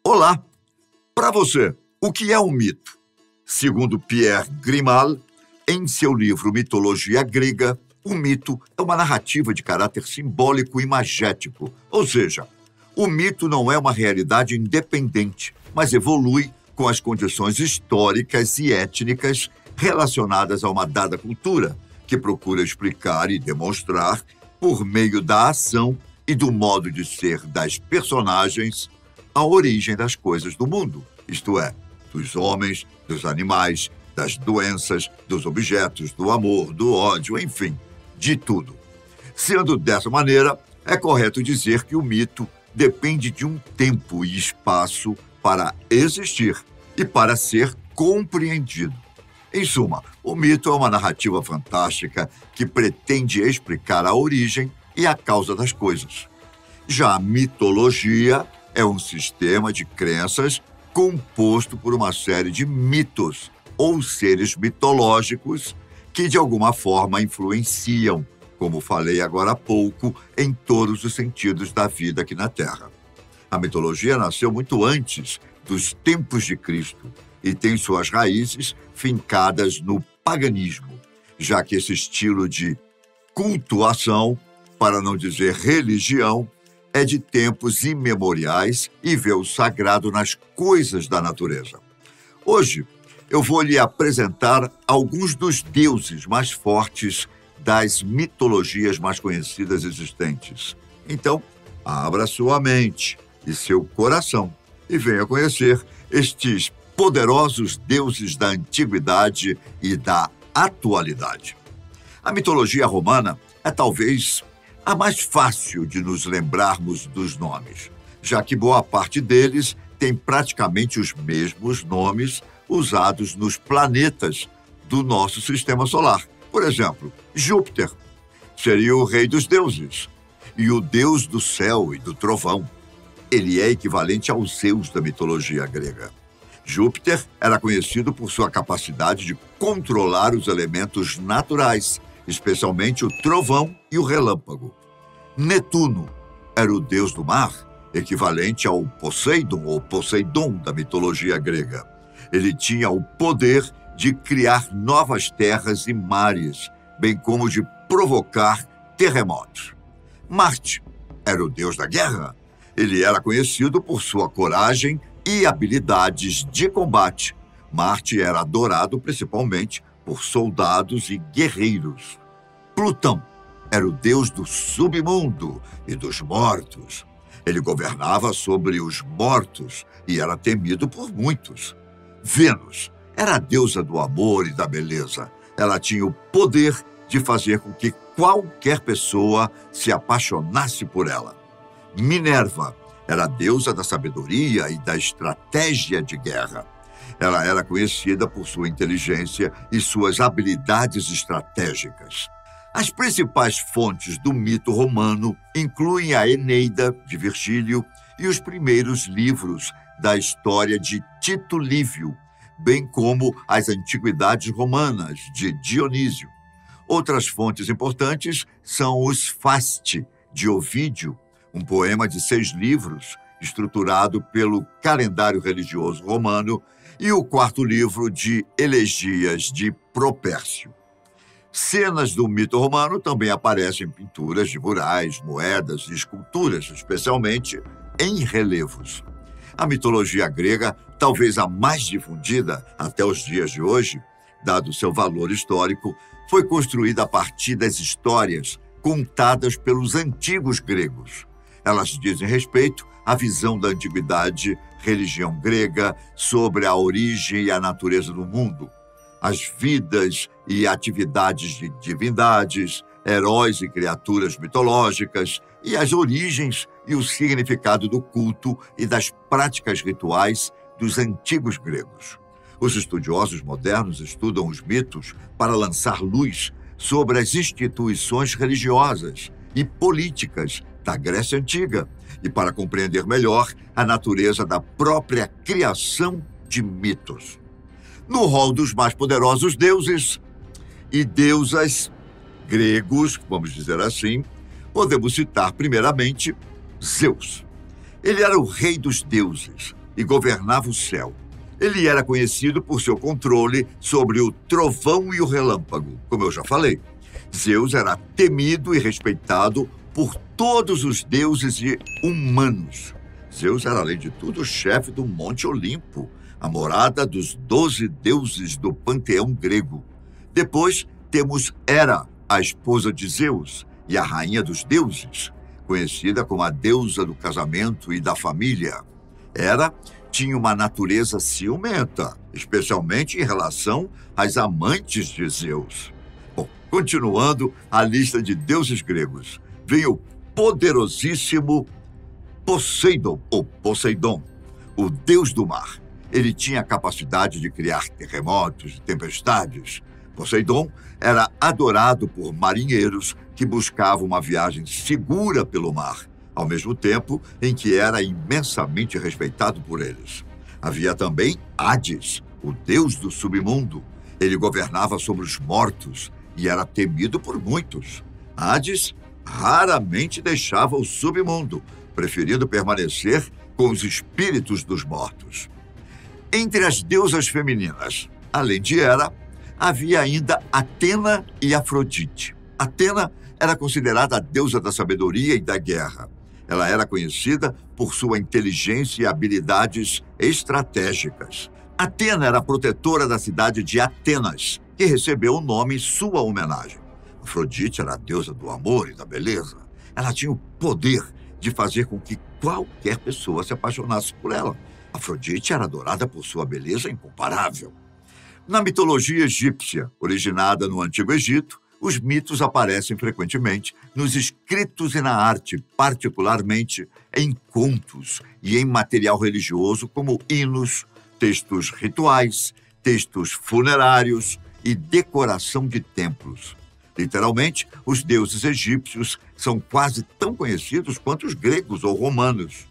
Olá! Para você, o que é um mito? Segundo Pierre Grimal, em seu livro Mitologia Grega, o mito é uma narrativa de caráter simbólico e magético, ou seja, o mito não é uma realidade independente, mas evolui com as condições históricas e étnicas relacionadas a uma dada cultura, que procura explicar e demonstrar, por meio da ação e do modo de ser das personagens, a origem das coisas do mundo, isto é, dos homens, dos animais, das doenças, dos objetos, do amor, do ódio, enfim, de tudo. Sendo dessa maneira, é correto dizer que o mito depende de um tempo e espaço para existir e para ser compreendido. Em suma, o mito é uma narrativa fantástica que pretende explicar a origem e a causa das coisas. Já a mitologia é um sistema de crenças composto por uma série de mitos ou seres mitológicos que, de alguma forma, influenciam, como falei agora há pouco, em todos os sentidos da vida aqui na Terra. A mitologia nasceu muito antes dos tempos de Cristo e tem suas raízes fincadas no paganismo, já que esse estilo de cultuação, para não dizer religião, é de tempos imemoriais e vê o sagrado nas coisas da natureza. Hoje, eu vou lhe apresentar alguns dos deuses mais fortes das mitologias mais conhecidas existentes. Então, abra sua mente e seu coração e venha conhecer estes poderosos deuses da antiguidade e da atualidade. A mitologia romana é talvez a mais fácil de nos lembrarmos dos nomes, já que boa parte deles tem praticamente os mesmos nomes usados nos planetas do nosso sistema solar. Por exemplo, Júpiter seria o rei dos deuses e o deus do céu e do trovão. Ele é equivalente ao Zeus da mitologia grega. Júpiter era conhecido por sua capacidade de controlar os elementos naturais, especialmente o trovão e o relâmpago. Netuno era o deus do mar, equivalente ao Poseidon ou Poseidon da mitologia grega. Ele tinha o poder de criar novas terras e mares, bem como de provocar terremotos. Marte era o deus da guerra. Ele era conhecido por sua coragem e habilidades de combate. Marte era adorado principalmente por soldados e guerreiros. Plutão era o deus do submundo e dos mortos. Ele governava sobre os mortos e era temido por muitos. Vênus era a deusa do amor e da beleza. Ela tinha o poder de fazer com que qualquer pessoa se apaixonasse por ela. Minerva era a deusa da sabedoria e da estratégia de guerra. Ela era conhecida por sua inteligência e suas habilidades estratégicas. As principais fontes do mito romano incluem a Eneida, de Virgílio, e os primeiros livros da história de Tito Livio, bem como as antiguidades romanas, de Dionísio. Outras fontes importantes são os Fasti, de Ovídio, um poema de 6 livros, estruturado pelo calendário religioso romano, e o 4º livro de Elegias, de Propércio. Cenas do mito romano também aparecem em pinturas de murais, moedas e esculturas, especialmente em relevos. A mitologia grega, talvez a mais difundida até os dias de hoje, dado seu valor histórico, foi construída a partir das histórias contadas pelos antigos gregos. Elas dizem respeito à visão da antiguidade, religião grega, sobre a origem e a natureza do mundo, as vidas e atividades de divindades, heróis e criaturas mitológicas, e as origens e o significado do culto e das práticas rituais dos antigos gregos. Os estudiosos modernos estudam os mitos para lançar luz sobre as instituições religiosas e políticas da Grécia Antiga e para compreender melhor a natureza da própria criação de mitos. No rol dos mais poderosos deuses e deusas gregos, vamos dizer assim, podemos citar primeiramente Zeus. Ele era o rei dos deuses, e governava o céu. Ele era conhecido por seu controle sobre o trovão e o relâmpago, como eu já falei. Zeus era temido e respeitado por todos os deuses e humanos. Zeus era, além de tudo, o chefe do Monte Olimpo, a morada dos 12 deuses do panteão grego. Depois temos Hera, a esposa de Zeus e a rainha dos deuses, conhecida como a deusa do casamento e da família. Hera tinha uma natureza ciumenta, especialmente em relação às amantes de Zeus. Bom, continuando a lista de deuses gregos, veio o poderosíssimo Poseidon, ou Poseidon, o deus do mar. Ele tinha a capacidade de criar terremotos e tempestades. Poseidon era adorado por marinheiros que buscavam uma viagem segura pelo mar, ao mesmo tempo em que era imensamente respeitado por eles. Havia também Hades, o deus do submundo. Ele governava sobre os mortos e era temido por muitos. Hades raramente deixava o submundo, preferindo permanecer com os espíritos dos mortos. Entre as deusas femininas, além de Hera, havia ainda Atena e Afrodite. Atena era considerada a deusa da sabedoria e da guerra. Ela era conhecida por sua inteligência e habilidades estratégicas. Atena era protetora da cidade de Atenas, que recebeu o nome em sua homenagem. Afrodite era a deusa do amor e da beleza. Ela tinha o poder de fazer com que qualquer pessoa se apaixonasse por ela. Afrodite era adorada por sua beleza incomparável. Na mitologia egípcia, originada no Antigo Egito, os mitos aparecem frequentemente nos escritos e na arte, particularmente em contos e em material religioso como hinos, textos rituais, textos funerários e decoração de templos. Literalmente, os deuses egípcios são quase tão conhecidos quanto os gregos ou romanos.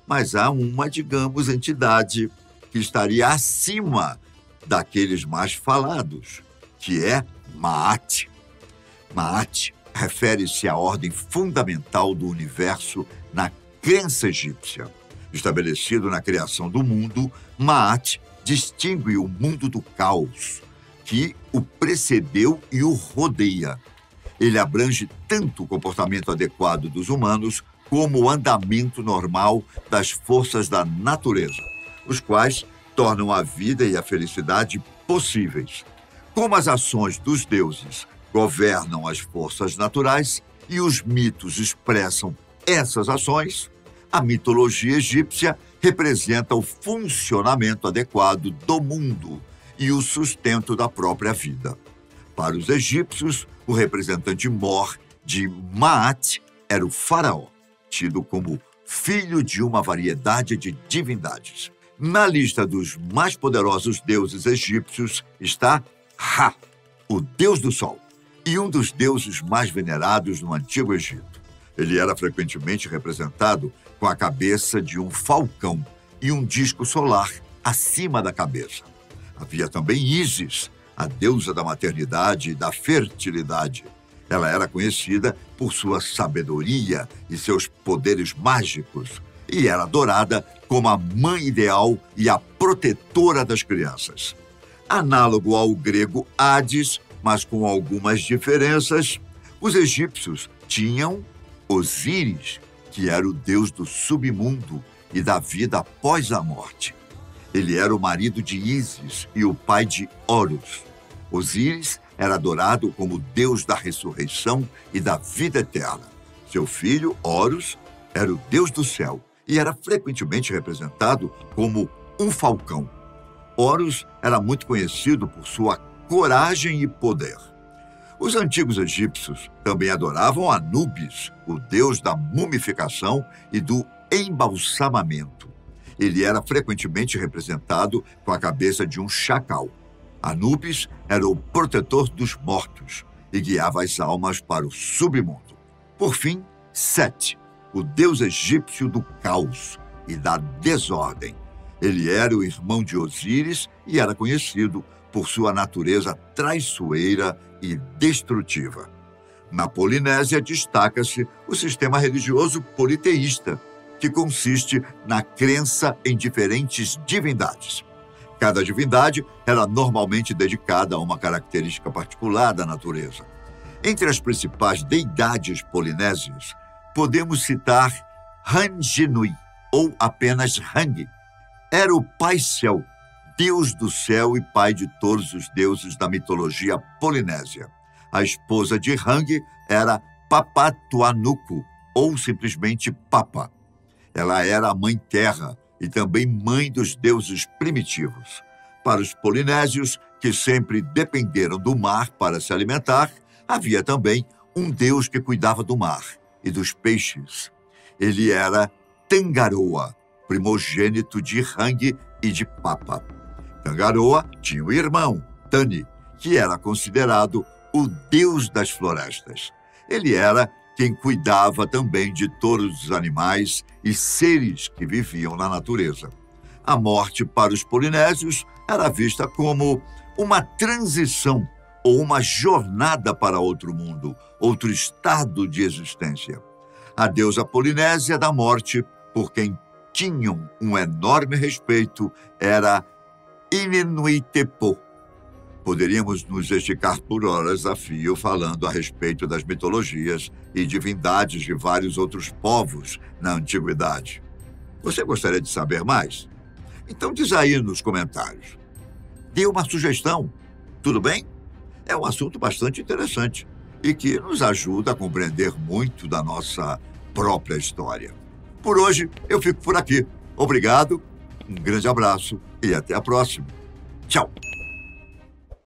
Mas há uma, digamos, entidade que estaria acima daqueles mais falados, que é Maat. Maat refere-se à ordem fundamental do universo na crença egípcia. Estabelecido na criação do mundo, Maat distingue o mundo do caos, que o precedeu e o rodeia. Ele abrange tanto o comportamento adequado dos humanos como o andamento normal das forças da natureza, os quais tornam a vida e a felicidade possíveis. Como as ações dos deuses governam as forças naturais e os mitos expressam essas ações, a mitologia egípcia representa o funcionamento adequado do mundo e o sustento da própria vida. Para os egípcios, o representante mor de Maat era o faraó, tido como filho de uma variedade de divindades. Na lista dos mais poderosos deuses egípcios está Ra, o deus do sol, e um dos deuses mais venerados no Antigo Egito. Ele era frequentemente representado com a cabeça de um falcão e um disco solar acima da cabeça. Havia também Ísis, a deusa da maternidade e da fertilidade. Ela era conhecida por sua sabedoria e seus poderes mágicos, e era adorada como a mãe ideal e a protetora das crianças. Análogo ao grego Hades, mas com algumas diferenças, os egípcios tinham Osíris, que era o deus do submundo e da vida após a morte. Ele era o marido de Ísis e o pai de Horus. Osíris era adorado como deus da ressurreição e da vida eterna. Seu filho, Horus, era o deus do céu e era frequentemente representado como um falcão. Horus era muito conhecido por sua coragem e poder. Os antigos egípcios também adoravam Anubis, o deus da mumificação e do embalsamamento. Ele era frequentemente representado com a cabeça de um chacal. Anubis era o protetor dos mortos e guiava as almas para o submundo. Por fim, Sete, o deus egípcio do caos e da desordem. Ele era o irmão de Osíris e era conhecido por sua natureza traiçoeira e destrutiva. Na Polinésia destaca-se o sistema religioso politeísta, que consiste na crença em diferentes divindades. Cada divindade era normalmente dedicada a uma característica particular da natureza. Entre as principais deidades polinésias, podemos citar Ranginui, ou apenas Hang. Era o Pai Céu, Deus do céu e pai de todos os deuses da mitologia polinésia. A esposa de Hang era Papatuanuku, ou simplesmente Papa. Ela era a Mãe Terra e também mãe dos deuses primitivos. Para os polinésios, que sempre dependeram do mar para se alimentar, havia também um deus que cuidava do mar e dos peixes. Ele era Tangaroa, primogênito de Hang e de Papa. Tangaroa tinha um irmão, Tani, que era considerado o deus das florestas. Ele era quem cuidava também de todos os animais e seres que viviam na natureza. A morte para os polinésios era vista como uma transição ou uma jornada para outro mundo, outro estado de existência. A deusa polinésia da morte, por quem tinham um enorme respeito, era Inenuitepo. Poderíamos nos esticar por horas a fio falando a respeito das mitologias e divindades de vários outros povos na antiguidade. Você gostaria de saber mais? Então diz aí nos comentários. Dê uma sugestão, tudo bem? É um assunto bastante interessante e que nos ajuda a compreender muito da nossa própria história. Por hoje, eu fico por aqui. Obrigado, um grande abraço e até a próxima. Tchau!